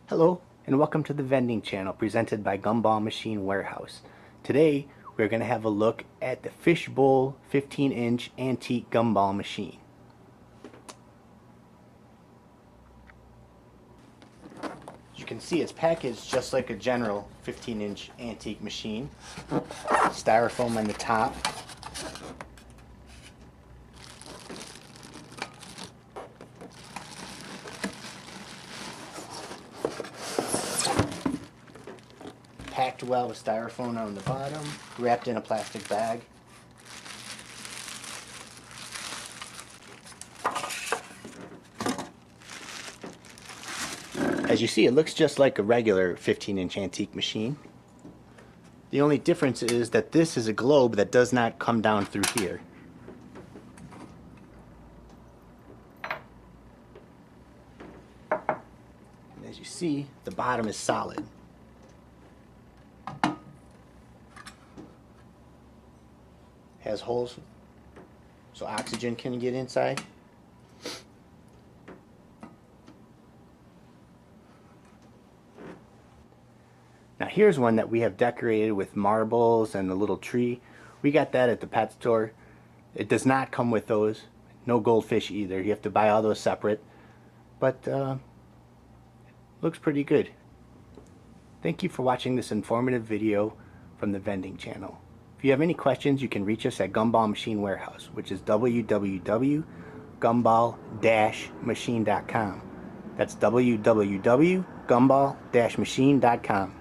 Hello and welcome to the vending channel presented by Gumball Machine Warehouse. Today we're going to have a look at the Fishbowl 15-inch antique gumball machine. As you can see, it's packaged just like a general 15-inch antique machine. Styrofoam on the top. Packed well with styrofoam on the bottom, wrapped in a plastic bag. As you see, it looks just like a regular 15-inch antique machine. The only difference is that this is a globe that does not come down through here. And as you see, the bottom is solid. Has holes so oxygen can get inside. Now here's one that we have decorated with marbles and a little tree. We got that at the pet store. It does not come with those. No goldfish either. You have to buy all those separate. But looks pretty good. Thank you for watching this informative video from the vending channel. If you have any questions, you can reach us at Gumball Machine Warehouse, which is www.gumball-machine.com. That's www.gumball-machine.com.